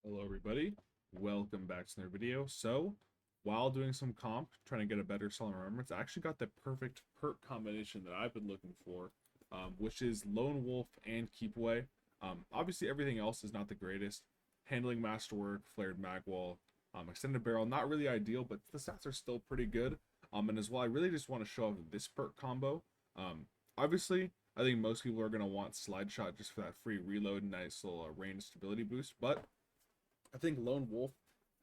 Hello everybody, welcome back to another video. So, while doing some comp, trying to get a better Solemn Remembrance, I actually got the perfect perk combination that I've been looking for, which is Lone Wolf and Keep Away. Obviously everything else is not the greatest. Handling Masterwork, Flared Magwall, Extended Barrel, not really ideal, but the stats are still pretty good. And as well, I really just want to show off this perk combo. Obviously, I think most people are going to want Slide Shot just for that free reload and nice little range stability boost, but I think Lone Wolf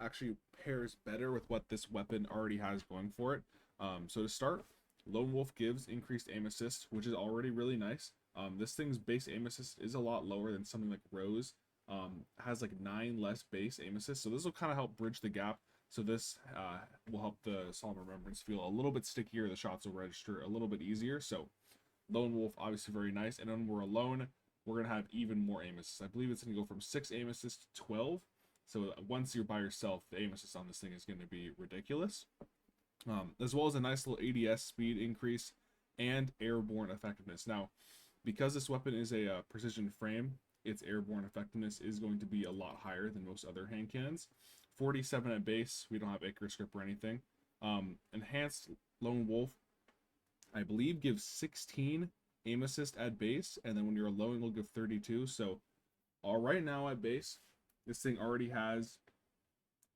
actually pairs better with what this weapon already has going for it. So to start, Lone Wolf gives increased aim assist, which is already really nice. This thing's base aim assist is a lot lower than something like Rose. Has like 9 less base aim assist, so this will kind of help bridge the gap. So this will help the Solemn Remembrance feel a little bit stickier. The shots will register a little bit easier. So Lone Wolf obviously very nice, and when we're alone, we're gonna have even more aim assist. I believe it's gonna go from 6 aim assist to 12. So once you're by yourself, the aim assist on this thing is going to be ridiculous. As well as a nice little ADS speed increase and airborne effectiveness. Now, because this weapon is a precision frame, its airborne effectiveness is going to be a lot higher than most other hand cannons. 47 at base. We don't have Icarus Grip or anything. Enhanced Lone Wolf, I believe, gives 16 aim assist at base, and then when you're alone, it'll give 32. So, right now at base, this thing already has,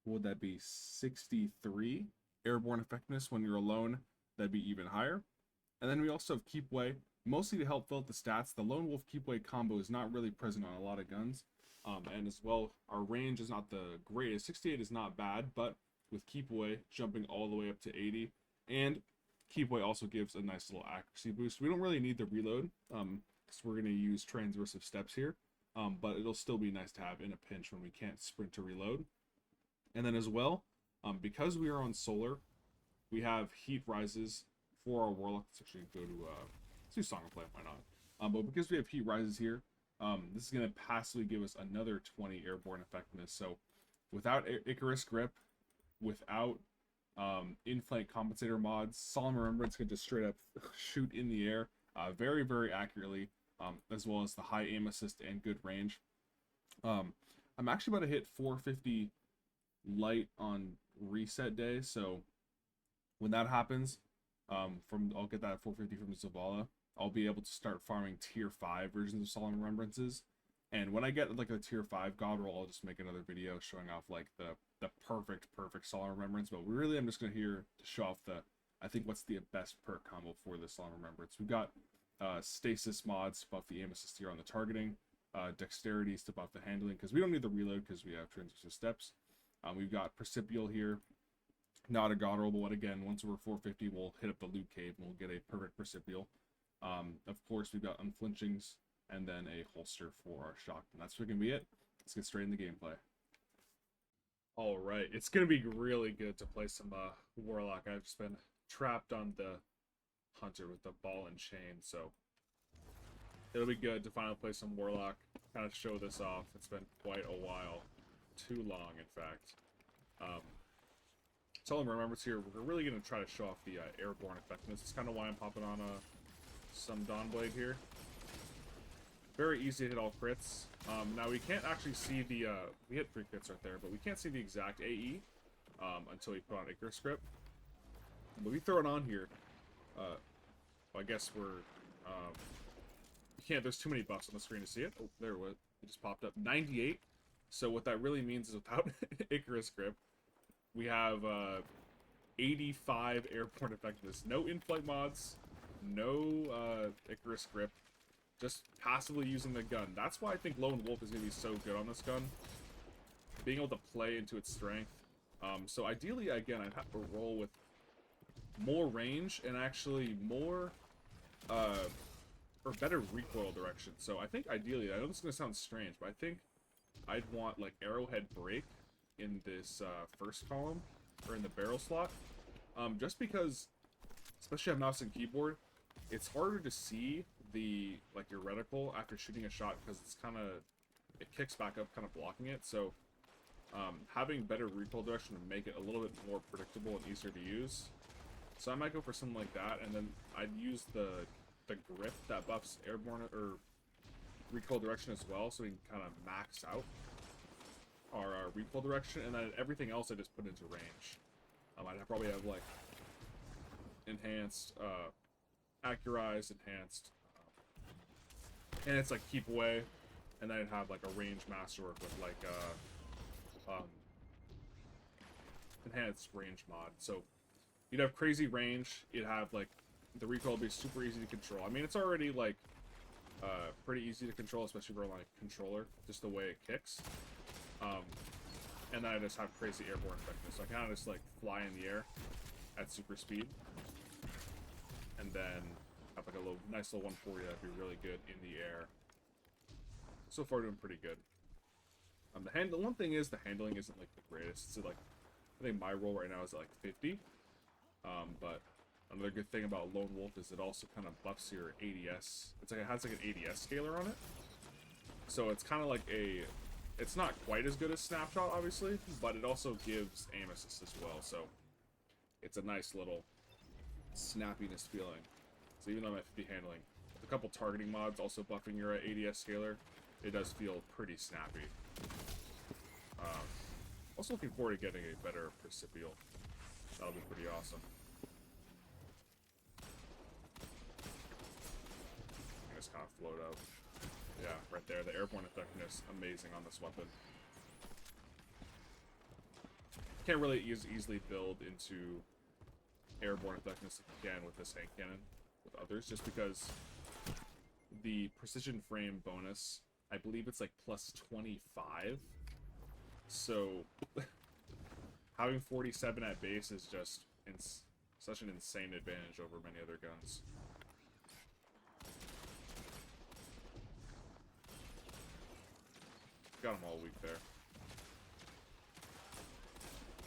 what would that be, 63 airborne effectiveness. When you're alone, that'd be even higher. And then we also have Keep Away, mostly to help fill out the stats. The Lone Wolf Keep Away combo is not really present on a lot of guns. And as well, our range is not the greatest. 68 is not bad, but with Keep Away jumping all the way up to 80, and Keep Away also gives a nice little accuracy boost. We don't really need the reload, because we're going to use transversive steps here. But it'll still be nice to have in a pinch when we can't sprint to reload. And then as well, because we are on solar, we have heat rises for our warlock. Let's actually go to let's do Song of Play, why not? But because we have heat rises here, this is going to passively give us another 20 airborne effectiveness. So without Icarus Grip, without in-flank compensator mods, Solemn Remembrance can just straight up shoot in the air very, very accurately. As well as the high aim assist and good range. I'm actually about to hit 450 light on reset day, so when that happens, I'll get that 450 from Zavala. I'll be able to start farming tier 5 versions of Solemn Remembrances, and when I get like a tier 5 god roll, I'll just make another video showing off like the perfect Solemn Remembrance. But really, I'm just gonna here to show off I think what's the best perk combo for the Solemn Remembrance. We've got stasis mods to buff the aim assist here on the targeting, dexterities to buff the handling, because we don't need the reload because we have transversive steps. We've got Precipitable here, not a god roll, but again, once we're 450, we'll hit up the loot cave and we'll get a perfect Precipitable. Of course, we've got Unflinchings and then a holster for our shock, and that's gonna be it. Let's get straight in the gameplay. All right, it's gonna be really good to play some warlock. I've just been trapped on the hunter with the ball and chain, so it'll be good to finally play some warlock, kind of show this off. It's been quite a while, too long in fact. Solemn Remembrance here, we're really going to try to show off the airborne effectiveness. It's kind of why I'm popping on some Dawnblade here. Very easy to hit all crits. Now we can't actually see the we hit 3 crits right there, but we can't see the exact AE until we put on Icarus Grip. But we throw it on here. I guess we're, you can't, there's too many buffs on the screen to see it. Oh, there it was. It just popped up. 98. So what that really means is without Icarus Grip, we have 85 airborne effectiveness. No in-flight mods, no Icarus Grip, just passively using the gun. That's why I think Lone Wolf is going to be so good on this gun. Being able to play into its strength. So ideally, again, I'd have to roll with more range and actually more or better recoil direction. So I think ideally, I know this is gonna sound strange, but I think I'd want like arrowhead break in this first column or in the barrel slot, just because, especially on mouse and keyboard, it's harder to see the your reticle after shooting a shot because it's it kicks back up, kind of blocking it. So having better recoil direction would make it a little bit more predictable and easier to use. So I might go for something like that, and then I'd use the grip that buffs airborne or recoil direction as well, so we can kind of max out our recoil direction, and then everything else I just put into range. I'd probably have like enhanced, accurized, enhanced, and it's like keep away, and then I'd have like a range masterwork with like enhanced range mod. So you'd have crazy range. You'd have like the recoil would be super easy to control. I mean, it's already like pretty easy to control, especially for like controller, just the way it kicks. And then I just have crazy airborne effectiveness. So I kind of just like fly in the air at super speed, and then have like a little nice little 140 that'd be really good in the air. So far, doing pretty good. The one thing is the handling isn't like the greatest. It's like I think my roll right now is like 50. But another good thing about Lone Wolf is it also kind of buffs your ADS. It's like it has like an ADS scaler on it. So it's kind of like a, it's not quite as good as Snapshot, obviously, but it also gives aim assist as well. So it's a nice little snappiness feeling. So even though I'm at 50 handling, with a couple targeting mods also buffing your ADS scaler, it does feel pretty snappy. Also looking forward to getting a better Precipio. That'll be pretty awesome. Just kind of float out. Yeah, right there. The airborne effectiveness, amazing on this weapon. Can't really easily build into airborne effectiveness like you can with this hand cannon with others, just because the precision frame bonus, I believe it's like plus 25. So having 47 at base is just such an insane advantage over many other guns. Got them all weak there.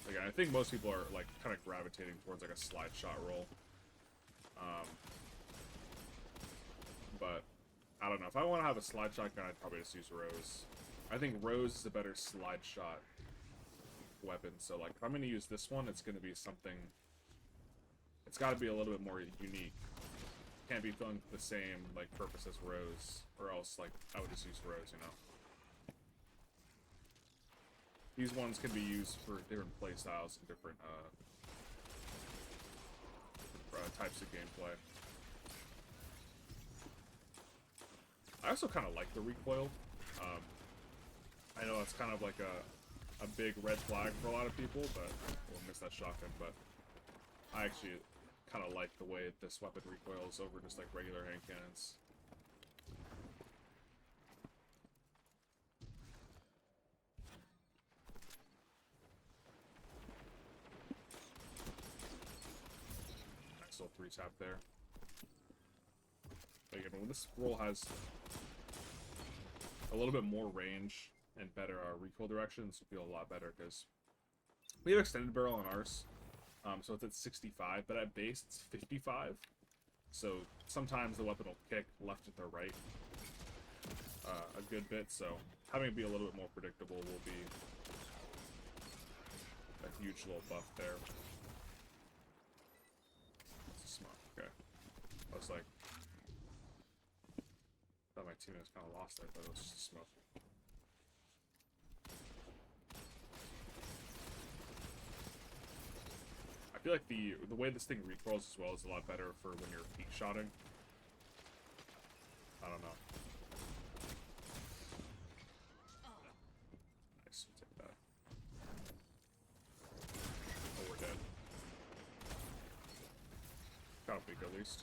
Again, I think most people are like kind of gravitating towards like a slide shot roll. But I don't know. If I want to have a slide shot gun, I'd probably just use Rose. I think Rose is a better slide shot weapon. So like if I'm going to use this one, it's going to be something, it's got to be a little bit more unique. Can't be filling the same like purpose as Rose, or else like I would just use Rose, you know. These ones can be used for different play styles and different types of gameplay. I also kind of like the recoil. I know it's kind of like a big red flag for a lot of people, but we'll miss that shotgun. But I actually kind of like the way this weapon recoils over just like regular hand cannons. Nice little 3-tap there. Again, when this roll has a little bit more range and better recoil directions, will feel a lot better because we have extended barrel on ours, so it's at 65, but at base it's 55. So sometimes the weapon will kick left to the right a good bit. So having it be a little bit more predictable will be a huge little buff there. That's a smoke. Okay, I was like, I thought my team was kind of lost there, but it was just a smoke. I feel like the way this thing recoils as well is a lot better for when you're peak shotting. I don't know. Nice, we'll take that. Oh, we're dead. Got a peak at least.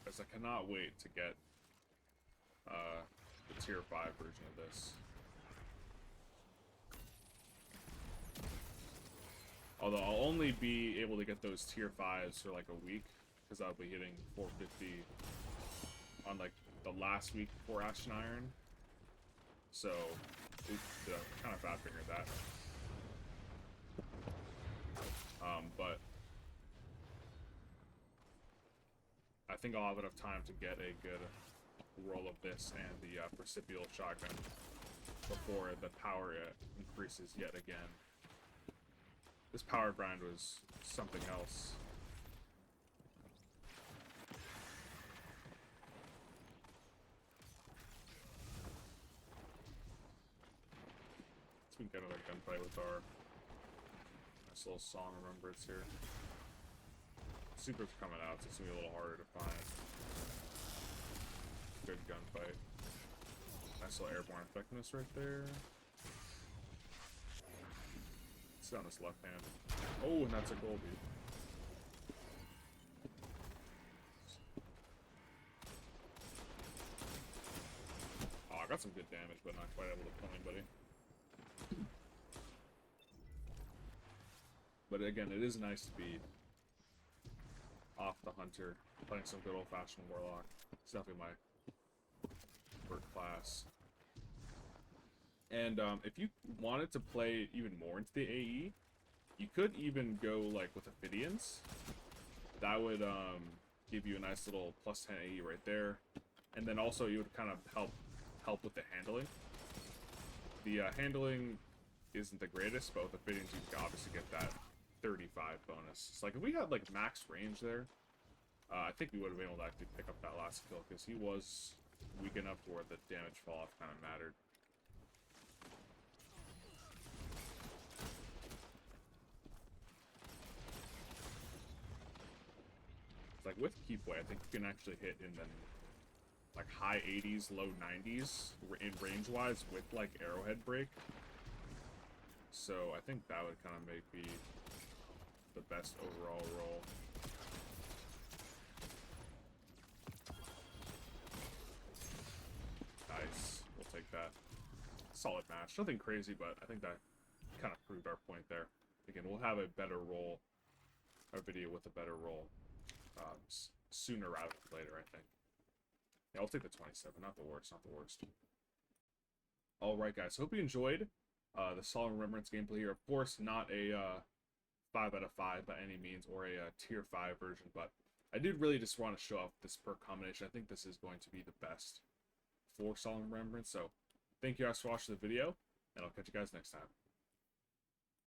Because I cannot wait to get the tier 5 version of this. Although I'll only be able to get those tier 5s for like a week, because I'll be hitting 450 on like the last week before Ashen Iron. So, kind of bad figured that. But I think I'll have enough time to get a good roll of this and the Precipio shotgun before the power increases yet again. This power grind was something else. we can get another gunfight with our nice little Solemn Remembrance here. Super's coming out, so it's gonna be a little harder to find. Good gunfight. Nice little airborne effectiveness right there. Let's on this left hand. Oh, and that's a Goldie. Oh, I got some good damage, but not quite able to kill anybody. But again, it is nice to be off the Hunter, playing some good old-fashioned Warlock. It's definitely my Perk class. And if you wanted to play even more into the AE, you could even go like with Ophidians. That would give you a nice little plus 10 AE right there. And then also you would kind of help with the handling. The handling isn't the greatest, but with Ophidians you can obviously get that 35 bonus. It's like if we had like max range there, I think we would have been able to actually pick up that last kill because he was weak enough to where the damage fall off kind of mattered. Like with Keepway, I think you can actually hit in the like high 80s, low 90s in range-wise with like arrowhead break. So I think that would kind of make me the best overall roll. Nice, we'll take that. Solid match, nothing crazy, but I think that kind of proved our point there. Again, we'll have a better roll, our video with a better roll. Sooner rather than later, I think. Yeah, I'll take the 27. Not the worst, not the worst. Alright, guys. Hope you enjoyed the Solemn Remembrance gameplay here. Of course, not a 5 out of 5 by any means, or a tier 5 version, but I did really just want to show off this perk combination. I think this is going to be the best for Solemn Remembrance. So, thank you guys for watching the video, and I'll catch you guys next time.